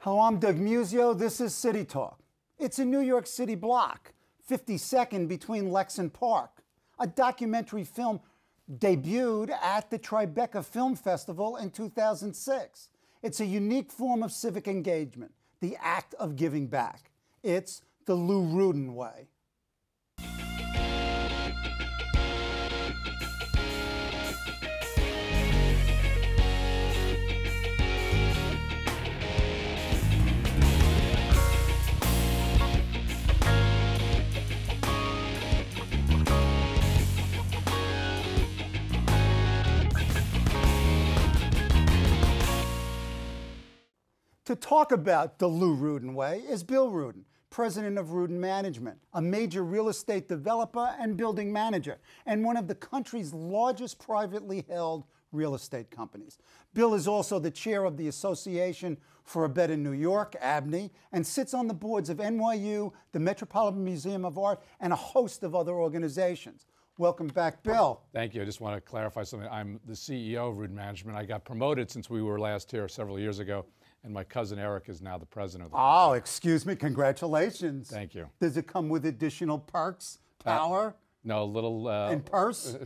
Hello, I'm Doug Muzzio. This is City Talk. It's a New York City block, 52nd between Lex and Park. A documentary film debuted at the Tribeca Film Festival in 2006. It's a unique form of civic engagement, the act of giving back. It's the Lou Rudin way. To talk about the Lou Rudin way is Bill Rudin, president of Rudin Management, a major real estate developer and building manager, and one of the country's largest privately held real estate companies. Bill is also the chair of the Association for a Better New York, ABNY, and sits on the boards of NYU, the Metropolitan Museum of Art, and a host of other organizations. Welcome back, Bill. Thank you. I just want to clarify something. I'm the CEO of Rudin Management. I got promoted since we were last here several years ago, and my cousin Eric is now the president of the company. Oh, excuse me. Congratulations. Thank you. Does it come with additional perks, power? No, a little. And purse?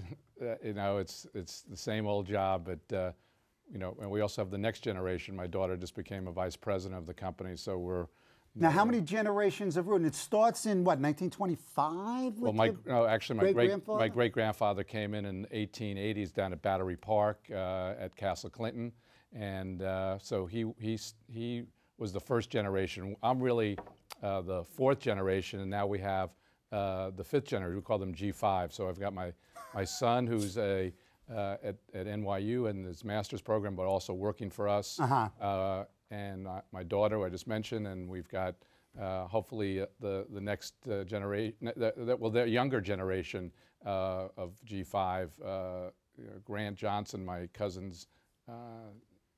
You know, it's the same old job, but you know, and we also have the next generation. My daughter just became a vice president of the company, so we're. Now, how many generations of Rudin? It starts in what, 1925? Well, actually, my great-grandfather came in 1880s down at Battery Park at Castle Clinton, and so he was the first generation. I'm really the fourth generation, and now we have the fifth generation. We call them G5. So I've got my son who's at NYU in his master's program, but also working for us. And my daughter, who I just mentioned, and we've got hopefully the next generation, the younger generation of G5, Grant Johnson, my cousin's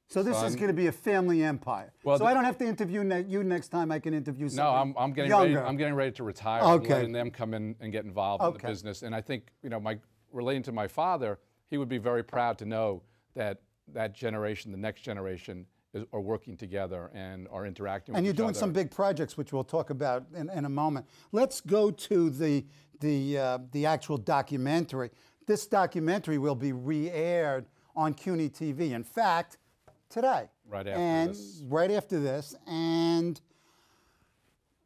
So this son. Is going to be a family empire. Well, so I don't have to interview you next time. I can interview someone I'm getting younger. ready. I'm getting ready to retire. Okay. And letting them come in and get involved in the business. And I think, you know, relating to my father, he would be very proud to know that that generation, the next generation, are working together and are interacting with each other. And you're doing some big projects, which we'll talk about in a moment. Let's go to the actual documentary. This documentary will be re-aired on CUNY TV. In fact, today. Right after this. Right after this. And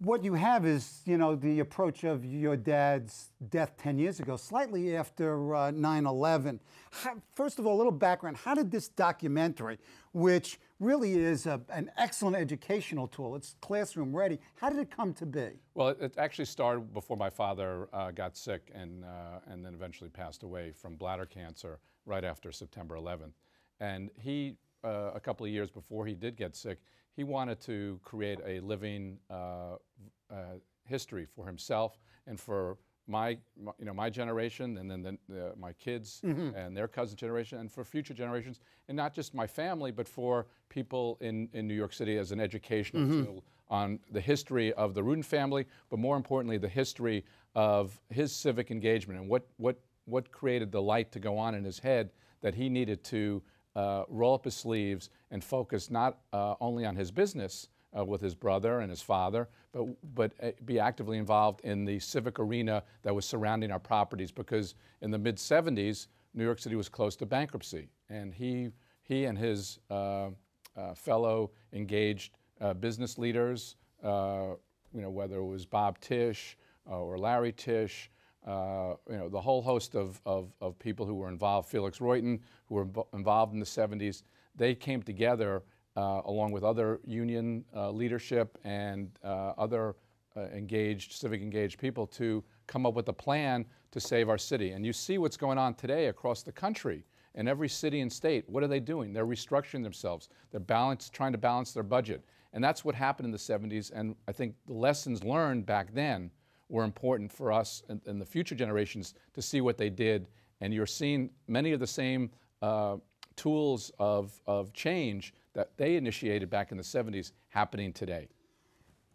what you have is, you know, the approach of your dad's death 10 years ago, slightly after 9/11. First of all, a little background. How did this documentary, which really is an excellent educational tool, it's classroom ready, how did it come to be? Well, it actually started before my father got sick and then eventually passed away from bladder cancer right after September 11th. And he, a couple of years before he did get sick, he wanted to create a living history for himself and for my generation, and then my kids and their cousin generation, and for future generations, and not just my family, but for people in New York City as an educational tool on the history of the Rudin family, but more importantly, the history of his civic engagement and what created the light to go on in his head that he needed to roll up his sleeves and focus not only on his business with his brother and his father, but be actively involved in the civic arena that was surrounding our properties, because in the mid-70s, New York City was close to bankruptcy. And he and his fellow engaged business leaders, you know, whether it was Bob Tisch or Larry Tisch, you know, the whole host of people who were involved, Felix Reutin, who were involved in the 70s, they came together along with other union leadership and other civic engaged people to come up with a plan to save our city. And you see what's going on today across the country. In every city and state, what are they doing? They're restructuring themselves. They're trying to balance their budget. And that's what happened in the 70s. And I think the lessons learned back then were important for us and the future generations to see what they did. And you're seeing many of the same tools of change that they initiated back in the 70s happening today.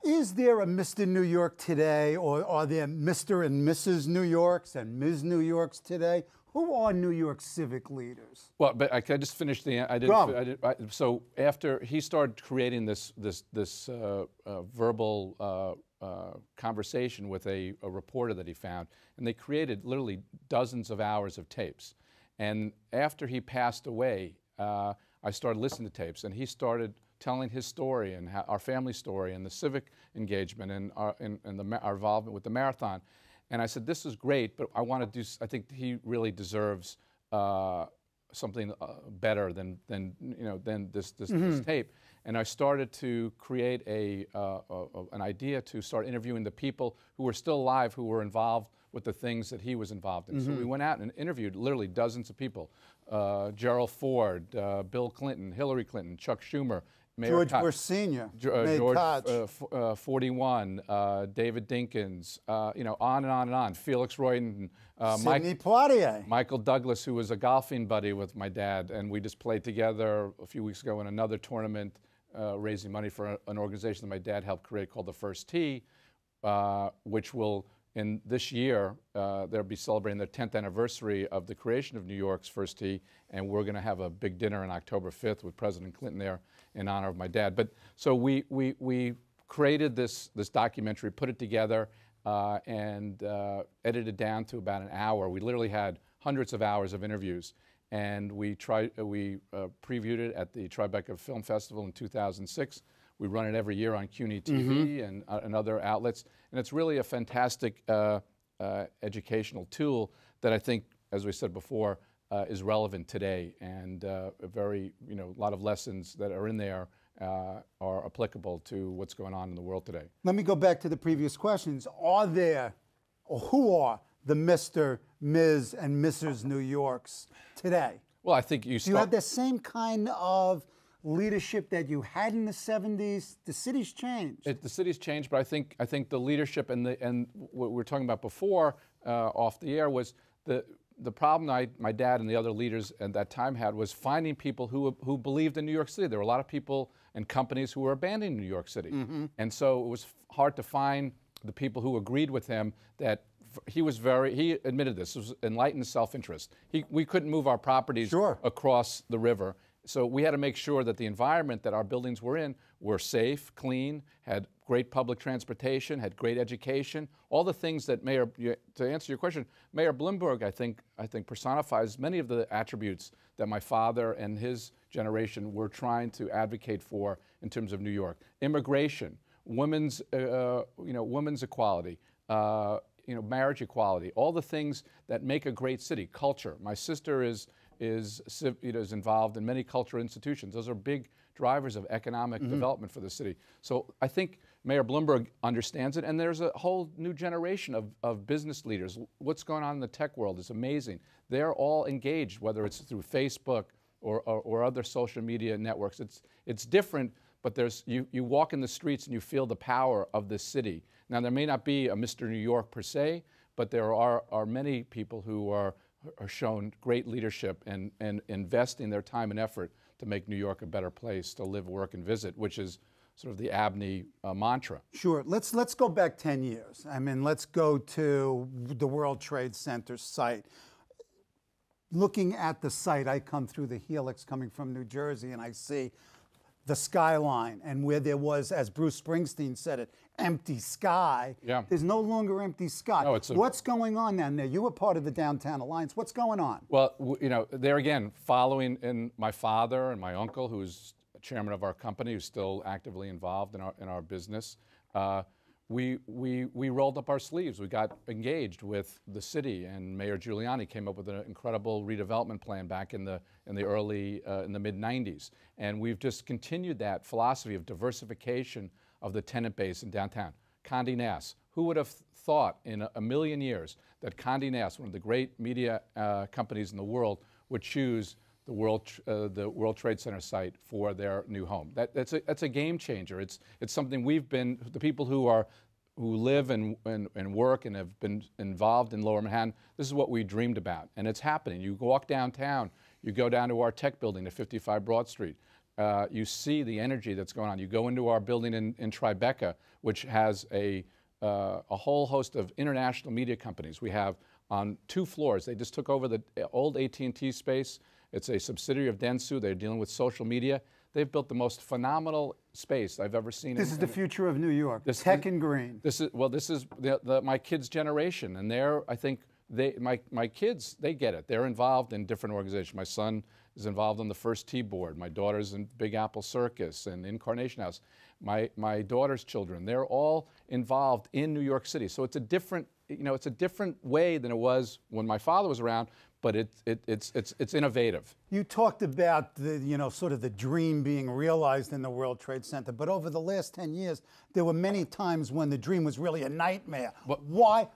Is there a Mr. New York today, or are there Mr. and Mrs. New Yorks and Ms. New Yorks today? Who are New York civic leaders? Well, but I just finished the. So after he started creating this verbal conversation with a reporter that he found, and they created literally dozens of hours of tapes. And after he passed away, I started listening to tapes, and he started telling his story and our family story and the civic engagement and our involvement with the marathon. And I said, this is great, but I want to do, I think he really deserves something better than this tape. And I started to create an idea to start interviewing the people who were still alive, who were involved with the things that he was involved in. So we went out and interviewed literally dozens of people. Gerald Ford, Bill Clinton, Hillary Clinton, Chuck Schumer, Mayor George Bush Sr., George 41, David Dinkins, on and on and on. Felix Royden, Sidney Poitier, Michael Douglas, who was a golfing buddy with my dad, and we just played together a few weeks ago in another tournament, raising money for an organization that my dad helped create called the First Tee, which will, in this year, they'll be celebrating the 10th anniversary of the creation of New York's First Tee, and we're going to have a big dinner on October 5th with President Clinton there in honor of my dad. But so we created this documentary, put it together, and edited it down to about an hour. We literally had hundreds of hours of interviews, and we previewed it at the Tribeca Film Festival in 2006. We run it every year on CUNY TV and other outlets, and it's really a fantastic educational tool that I think, as we said before, is relevant today, and a lot of lessons that are in there are applicable to what's going on in the world today. Let me go back to the previous questions. Are there, or who are the Mr., Ms., and Mrs. New Yorks today? Well, I think Do you have the same kind of leadership that you had in the 70s? The city's changed. The city's changed, but I think the leadership and what we were talking about before off the air was the problem my dad and the other leaders at that time had was finding people who believed in New York City. There were a lot of people and companies who were abandoning New York City, and so it was hard to find the people who agreed with him that he admitted this was enlightened self-interest. We couldn't move our properties across the river. So we had to make sure that the environment that our buildings were in were safe, clean, had great public transportation, had great education, all the things that to answer your question, Mayor Bloomberg, I think personifies many of the attributes that my father and his generation were trying to advocate for in terms of New York. Immigration, women's equality, marriage equality, all the things that make a great city. Culture. My sister is involved in many cultural institutions. Those are big drivers of economic development for the city. So I think Mayor Bloomberg understands it, and there's a whole new generation of business leaders. What's going on in the tech world is amazing. They're all engaged, whether it's through Facebook or other social media networks. It's different, but you walk in the streets and you feel the power of this city. Now, there may not be a Mr. New York per se, but there are many people who are shown great leadership and investing their time and effort to make New York a better place to live, work, and visit, which is sort of the Abney mantra. Sure. Let's go back 10 years. I mean, let's go to the World Trade Center site. Looking at the site, I come through the helix coming from New Jersey, and I see the skyline, and where there was, as Bruce Springsteen said it, empty sky. Yeah. There's no longer empty sky. No, what's going on down there? You were part of the Downtown Alliance. What's going on? Well, there again, following in my father and my uncle, who's chairman of our company, who's still actively involved in our business, we rolled up our sleeves. We got engaged with the city, and Mayor Giuliani came up with an incredible redevelopment plan back in the mid '90s, and we've just continued that philosophy of diversification of the tenant base in downtown. Condé Nast. Who would have thought in a million years that Condé Nast, one of the great media companies in the world, would choose the World Trade Center site for their new home? That's a game changer. It's something the people who live and work and have been involved in Lower Manhattan, this is what we dreamed about, and it's happening. You walk downtown, you go down to our tech building at 55 Broad Street, you see the energy that's going on. You go into our building in Tribeca, which has a whole host of international media companies. We have on 2 floors. They just took over the old AT&T space. It's a subsidiary of Dentsu. They're dealing with social media. They've built the most phenomenal space I've ever seen. This is the future of New York, tech and green. This is my kids' generation, and I think my kids, they get it. They're involved in different organizations. My son is involved on the First Tee Board. My daughter's in Big Apple Circus and Incarnation House. My daughter's children, they're all involved in New York City. So it's a different, it's a different way than it was when my father was around, but it's innovative. You talked about the, sort of the dream being realized in the World Trade Center, but over the last 10 years, there were many times when the dream was really a nightmare. Why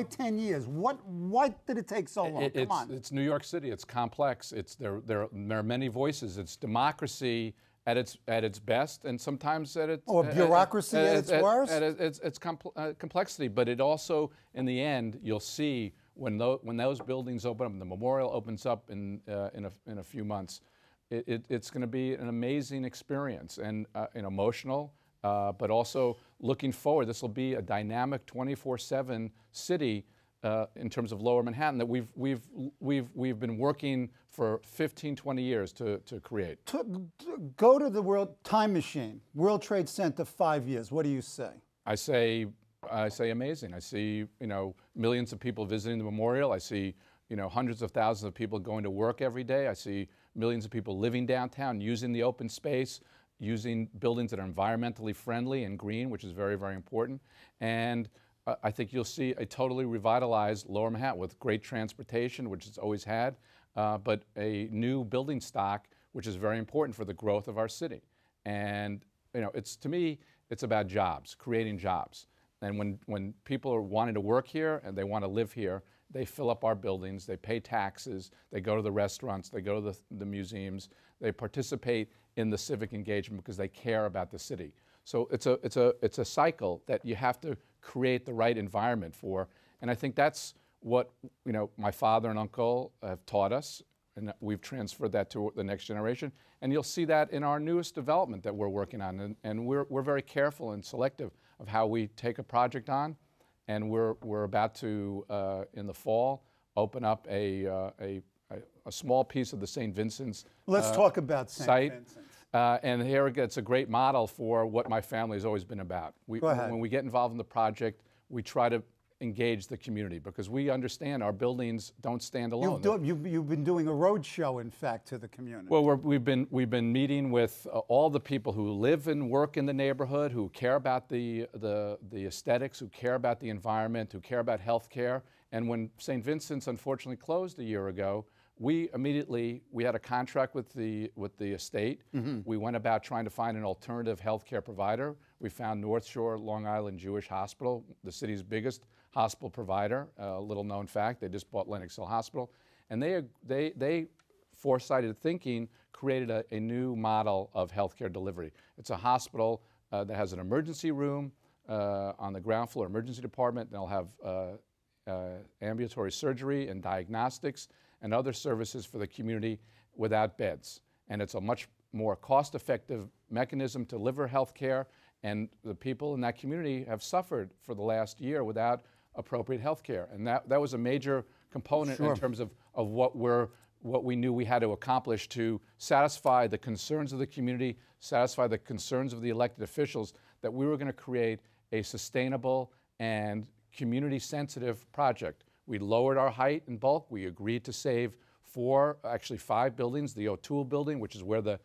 10 years? Why did it take so long? Come on. It's New York City. It's complex. There are many voices. It's democracy at its best, and sometimes at its bureaucracy at its worst. It's complexity, but it also, in the end, you'll see when those buildings open up, and the memorial opens up in a few months, it's going to be an amazing experience and emotional, but also looking forward. This will be a dynamic 24/7 city in terms of Lower Manhattan that we've been working for 15, 20 years to create. Go to the time machine, World Trade Center, 5 years. What do you say? I say amazing. I see millions of people visiting the memorial. I see hundreds of thousands of people going to work every day. I see millions of people living downtown, using the open space, using buildings that are environmentally friendly and green, which is very, very important. And I think you'll see a totally revitalized Lower Manhattan with great transportation, which it's always had, but a new building stock, which is very important for the growth of our city. And to me, it's about jobs, creating jobs. And when people are wanting to work here and they want to live here, they fill up our buildings, they pay taxes, they go to the restaurants, they go to the museums, they participate in the civic engagement because they care about the city. So it's a cycle that you have to create the right environment for, and I think that's what my father and uncle have taught us, and we've transferred that to the next generation. And you'll see that in our newest development that we're working on, and we're very careful and selective of how we take a project on, and we're about to in the fall open up a small piece of the St. Vincent's. Let's talk about St. Vincent's. And here it's a great model for what my family has always been about. Go ahead. When we get involved in the project, we try to engage the community because we understand our buildings don't stand alone. You've been doing a road show, in fact, to the community. Well, we've been meeting with all the people who live and work in the neighborhood, who care about the aesthetics, who care about the environment, who care about health care. And when St. Vincent's unfortunately closed a year ago, we had a contract with the estate. Mm-hmm. We went about trying to find an alternative healthcare provider. We found North Shore Long Island Jewish Hospital, the city's biggest hospital provider. A little known fact, they just bought Lenox Hill Hospital, and they foresighted thinking created a new model of healthcare delivery. It's a hospital that has an emergency room on the ground floor, emergency department. They'll have ambulatory surgery and diagnostics and other services for the community without beds. And it's a much more cost-effective mechanism to deliver health care, and the people in that community have suffered for the last year without appropriate health care. And that was a major component in terms of what we knew we had to accomplish to satisfy the concerns of the community, satisfy the concerns of the elected officials, that we were going to create a sustainable and community-sensitive project. We lowered our height and bulk. We agreed to save 5 buildings, the O'Toole building, which is where the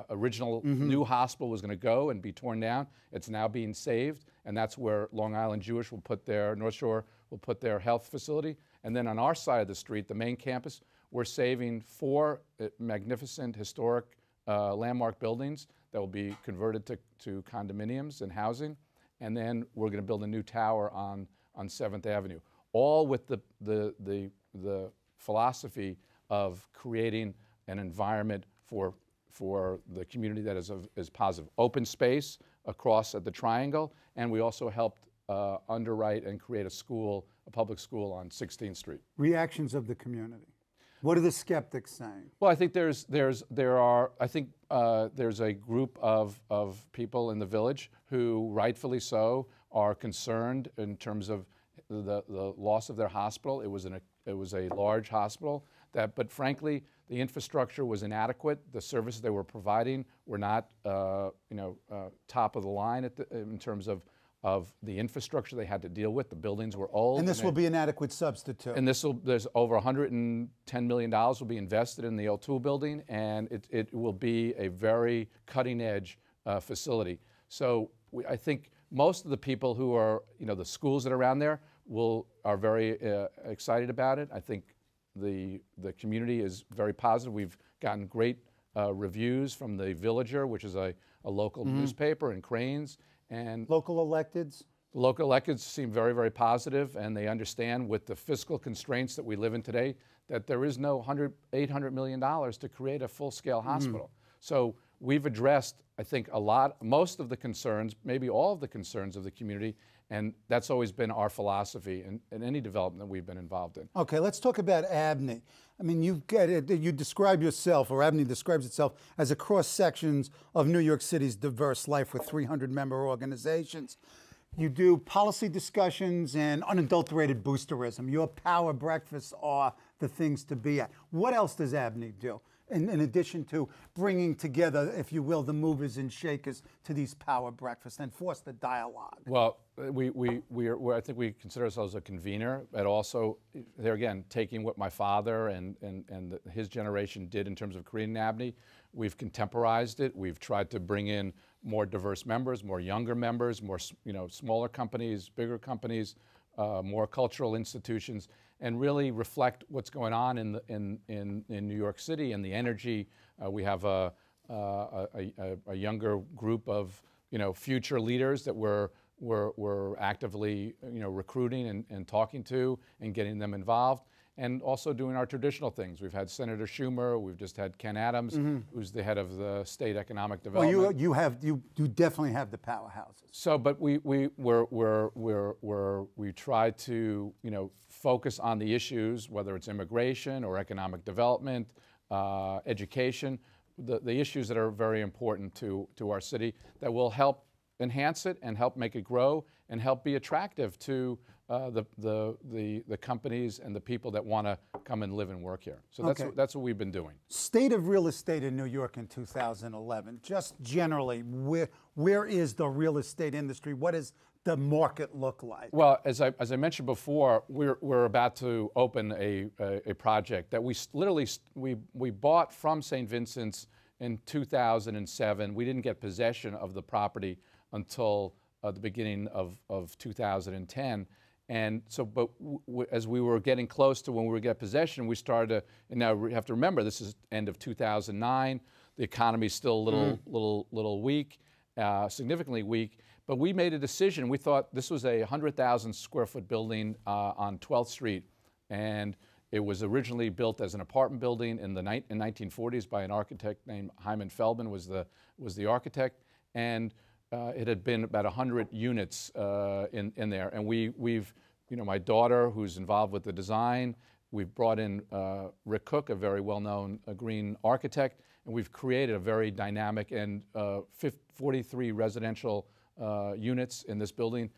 original new hospital was going to go and be torn down. It's now being saved, and that's where Long Island Jewish will put North Shore will put their health facility. And then on our side of the street, the main campus, we're saving 4 magnificent historic landmark buildings that will be converted to condominiums and housing. And then we're going to build a new tower on 7th Avenue. All with the philosophy of creating an environment for the community that is positive. Open space across at the Triangle, and we also helped underwrite and create a public school on 16th Street. Reactions of the community. What are the skeptics saying? Well, I think there's a group of people in the village who, rightfully so, are concerned in terms of the loss of their hospital. It was a large hospital but frankly, the infrastructure was inadequate. The services they were providing were not, top of the line in terms of the infrastructure they had to deal with. The buildings were old. And this will be an adequate substitute. And there's over $110 million will be invested in the O'Toole building, and it will be a very cutting-edge facility. So I think most of the people who are, the schools that are around there are very excited about it. I think the community is very positive. We've gotten great reviews from the Villager, which is a local newspaper in Cranes. And local electeds? Local electeds seem very, very positive, and they understand with the fiscal constraints that we live in today that there is no $800 million to create a full-scale hospital. So we've addressed, I think, most of the concerns, maybe all of the concerns of the community, and that's always been our philosophy in any development that we've been involved in. Okay, let's talk about Abney. I mean, you describe yourself, or Abney describes itself, as a cross-sections of New York City's diverse life with 300-member organizations. You do policy discussions and unadulterated boosterism. Your power breakfasts are the things to be at. What else does Abney do? In addition to bringing together, if you will, the movers and shakers to these power breakfasts and force the dialogue? Well, I think we consider ourselves a convener, but also, there again, taking what my father and his generation did in terms of creating Abney, we've contemporized it. We've tried to bring in more diverse members, more younger members, more smaller companies, bigger companies, more cultural institutions, and really reflect what's going on in New York City and the energy. We have a younger group of future leaders that we're actively recruiting and talking to and getting them involved, and also doing our traditional things. We've had Senator Schumer. We've just had Ken Adams, who's the head of the state economic development. Well, you definitely have the powerhouses. So, but we try to focus on the issues, whether it's immigration or economic development, education, the issues that are very important to our city that will help enhance it and help make it grow and help be attractive to the companies and the people that want to come and live and work here. So that's what we've been doing. State of real estate in New York in 2011. Just generally, where is the real estate industry? What does the market look like? Well, as I mentioned before, we're about to open a project that we bought from St. Vincent's in 2007. We didn't get possession of the property until the beginning of 2010. And so, but as we were getting close to when we would get possession, we started to, and now we have to remember, this is end of 2009. The economy is still a little weak, significantly weak. But we made a decision. We thought this was a 100,000 square foot building on 12th Street. And it was originally built as an apartment building in the 1940s by an architect named Hyman Feldman was the architect. And it had been about 100 units in there, and we've, my daughter, who's involved with the design, we've brought in Rick Cook, a very well-known green architect, and we've created a very dynamic and 43 residential units in this building.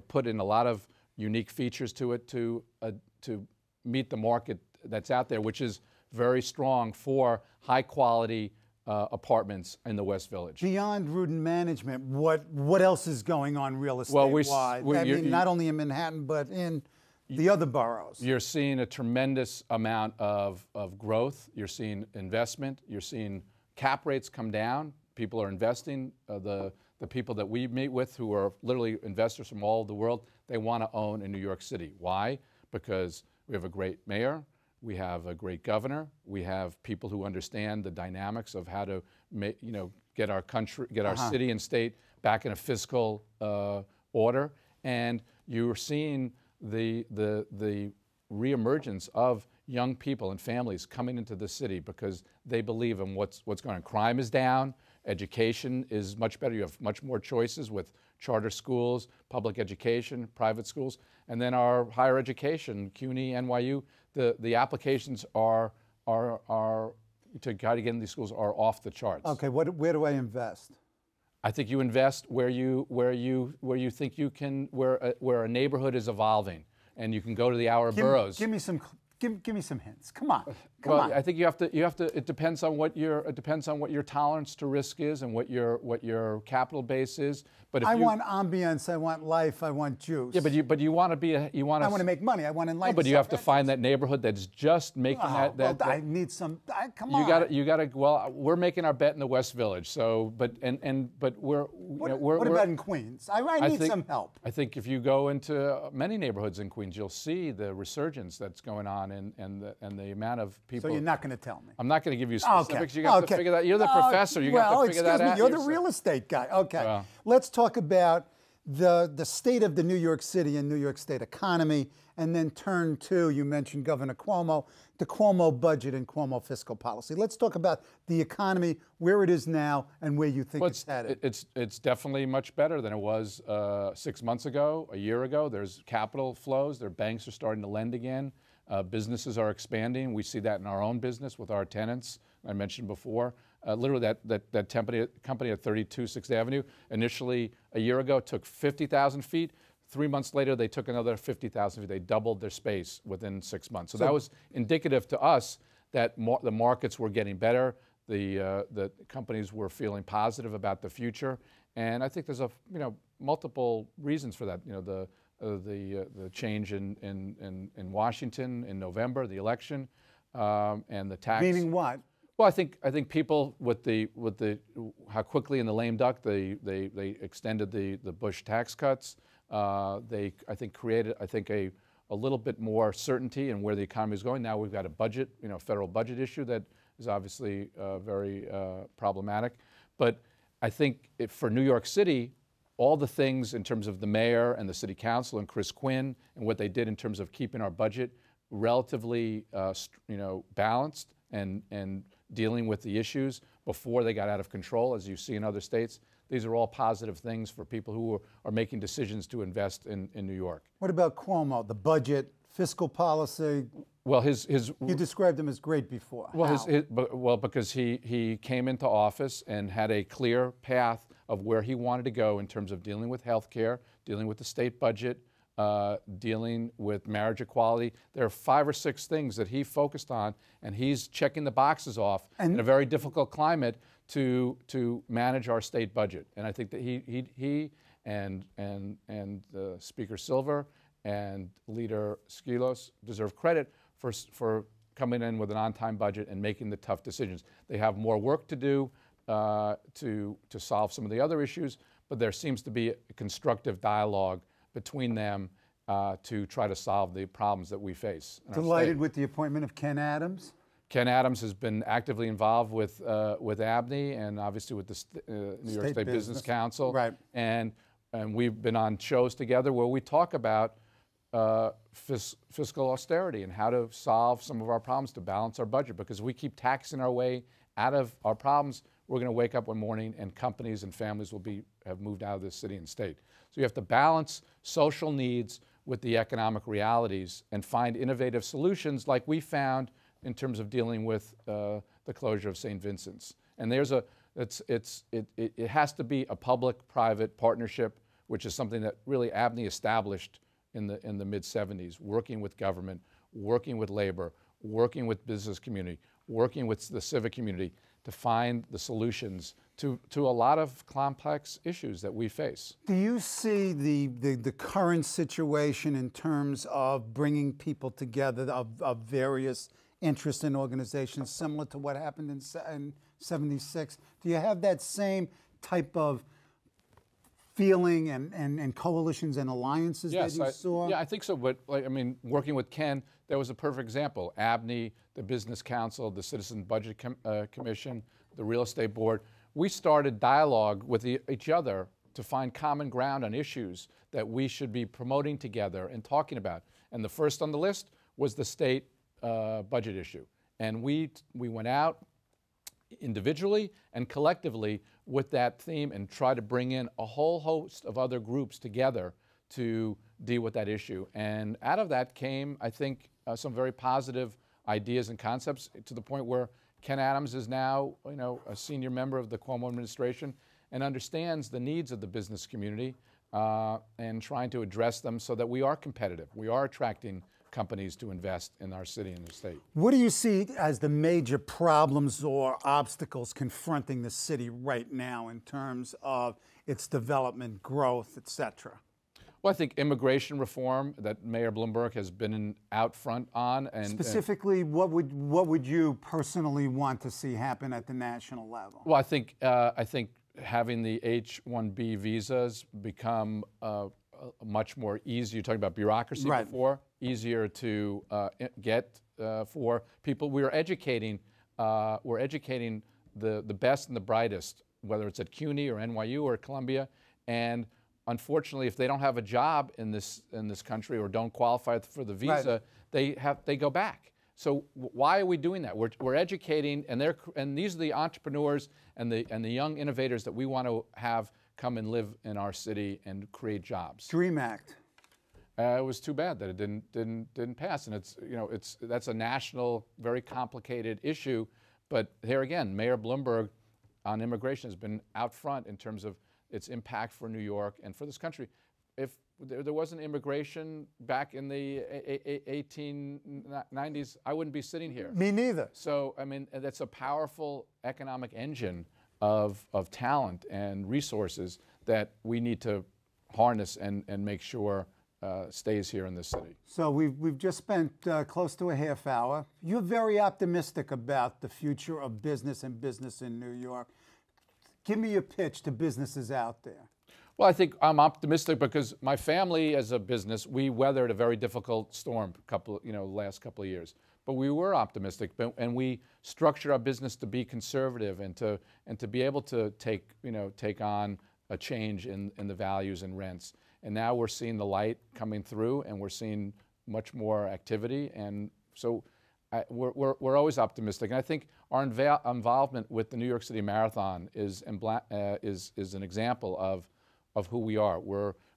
Put in a lot of unique features to it to meet the market that's out there, which is very strong for high-quality apartments in the West Village. Beyond Rudin management, what else is going on real estate-wide? I mean, not only in Manhattan, but in the other boroughs. You're seeing a tremendous amount of growth. You're seeing investment. You're seeing cap rates come down. People are investing. The people that we meet with, who are literally investors from all over the world, they want to own in New York City. Why? Because we have a great mayor. We have a great governor. We have people who understand the dynamics of how to get our country, get our city and state back in a fiscal order. And you're seeing the reemergence of young people and families coming into the city because they believe in what's going on. Crime is down. Education is much better. You have much more choices with charter schools, public education, private schools, and then our higher education, CUNY, NYU. The applications are to try to get in these schools are off the charts. Okay, where do I invest? I think you invest where you think you can, where a neighborhood is evolving, and you can go to the outer boroughs. Give me some hints. Come on. Well, I think you have to. It depends on what your tolerance to risk is and what your capital base is. But if I want ambience. I want life. I want juice. Yeah, but you want to be I want to make money. I want to enlighten. No, but you have to find that neighborhood that's just making that. I need some. Come on. You got to. Well, we're making our bet in the West Village. So, but we're. What about in Queens? I need some help. I think if you go into many neighborhoods in Queens, you'll see the resurgence that's going on and the amount of people. So you're not going to tell me. I'm not going to give you specifics. Okay. You got to figure that. You're the professor. You got to figure that out. You're the real estate guy. Okay. Let's talk about the state of the New York City and New York State economy, and then turn to, you mentioned Governor Cuomo, the Cuomo budget and Cuomo fiscal policy. Let's talk about the economy, where it is now, and where you think it's headed. It's definitely much better than it was 6 months ago, a year ago. There's capital flows. Their banks are starting to lend again. Businesses are expanding. We see that in our own business with our tenants. I mentioned before. Literally, that company at 32 6th Avenue, initially a year ago, took 50,000 feet. 3 months later, they took another 50,000 feet. They doubled their space within 6 months. So that was indicative to us that the markets were getting better. The companies were feeling positive about the future. And I think there's multiple reasons for that. The change in Washington in November, the election, and the tax. Meaning what? Well, I think people with how quickly in the lame duck they extended the Bush tax cuts. They created a little bit more certainty in where the economy is going. Now we've got a budget, federal budget issue that is obviously very problematic. But I think for New York City, all the things in terms of the mayor and the city council and Chris Quinn and what they did in terms of keeping our budget relatively balanced and dealing with the issues before they got out of control, as you see in other states. These are all positive things for people who are making decisions to invest in New York. What about Cuomo, the budget, fiscal policy? Well, you described him as great before. Well, because he came into office and had a clear path of where he wanted to go in terms of dealing with health care, dealing with the state budget, dealing with marriage equality. There are 5 or 6 things that he focused on, and he's checking the boxes off in a very difficult climate to manage our state budget. And I think that he and Speaker Silver and Leader Skilos deserve credit for coming in with an on-time budget and making the tough decisions. They have more work to do to solve some of the other issues, but there seems to be a constructive dialogue between them to try to solve the problems that we face. Delighted with the appointment of Ken Adams. Ken Adams has been actively involved with ABNY and obviously with the New York State Business Council. Right. And we've been on shows together where we talk about fiscal austerity and how to solve some of our problems to balance our budget, because we keep taxing our way out of our problems. We're going to wake up one morning and companies and families will have moved out of this city and state. So you have to balance social needs with the economic realities and find innovative solutions like we found in terms of dealing with the closure of St. Vincent's. And it has to be a public-private partnership, which is something that really ABNY established in the mid-'70s, working with government, working with labor, working with business community, working with the civic community to find the solutions to a lot of complex issues that we face. Do you see the current situation in terms of bringing people together of various interests and organizations similar to what happened in 76? Do you have that same type of feeling and coalitions and alliances that you saw? Yeah, I think so. But working with Ken, that was a perfect example. ABNY, the Business Council, the Citizen Budget Commission, the Real Estate Board. We started dialogue with each other to find common ground on issues that we should be promoting together and talking about. And the first on the list was the state budget issue. And we went out individually and collectively with that theme and try to bring in a whole host of other groups together to deal with that issue. And out of that came, I think, some very positive ideas and concepts, to the point where Ken Adams is now, a senior member of the Cuomo administration, and understands the needs of the business community and trying to address them so that we are competitive. We are attracting companies to invest in our city and the state. What do you see as the major problems or obstacles confronting the city right now in terms of its development, growth, et cetera? Well, I think immigration reform that Mayor Bloomberg has been out front on. And specifically, what would you personally want to see happen at the national level? Well, I think having the H-1B visas become much more easy. You're talking about bureaucracy before, easier to get for people. We're educating the best and the brightest, whether it's at CUNY or NYU or Columbia, and unfortunately, if they don't have a job in this country or don't qualify for the visa, they go back. So why are we doing that? We're educating, and these are the entrepreneurs and the young innovators that we want to have come and live in our city and create jobs. Dream Act. It was too bad that it didn't pass, and that's a national, very complicated issue. But here again, Mayor Bloomberg on immigration has been out front in terms of its impact for New York and for this country. If there wasn't immigration back in the 1890s, I wouldn't be sitting here. Me neither. So, I mean, that's a powerful economic engine of talent and resources that we need to harness and make sure stays here in this city. So we've just spent close to a half hour. You're very optimistic about the future of business and business in New York. Give me your pitch to businesses out there. Well, I think I'm optimistic because my family, as a business, we weathered a very difficult storm last couple of years. But we were optimistic, and we structured our business to be conservative and to be able to take on a change in the values and rents. And now we're seeing the light coming through, and we're seeing much more activity. And so we're always optimistic. And I think our involvement with the New York City Marathon is an example of who we are.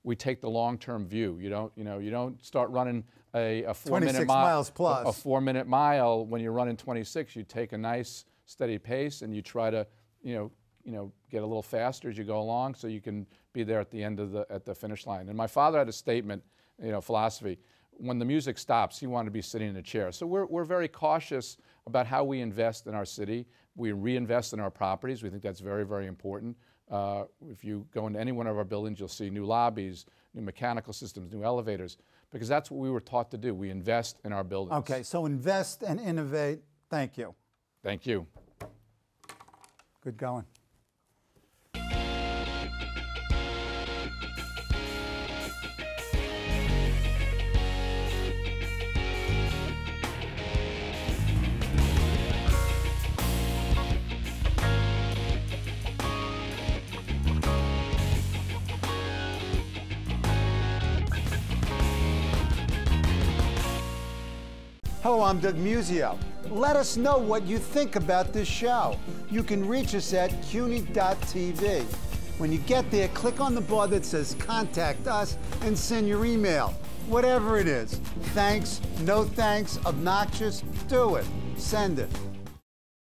We take the long-term view. You don't start running a 4-minute miles plus. A 4-minute mile when you're running 26. You take a nice steady pace and you try to get a little faster as you go along so you can be there at the end of the finish line. And my father had a statement, philosophy. When the music stops, he wanted to be sitting in a chair. So we're very cautious about how we invest in our city. We reinvest in our properties. We think that's very, very important. If you go into any one of our buildings, you'll see new lobbies, new mechanical systems, new elevators, because that's what we were taught to do. We invest in our buildings. Okay, so invest and innovate. Thank you. Thank you. Good going. Hello, I'm Doug Muzzio. Let us know what you think about this show. You can reach us at CUNY.TV. When you get there, click on the bar that says Contact Us and send your email. Whatever it is. Thanks, no thanks, obnoxious, do it. Send it.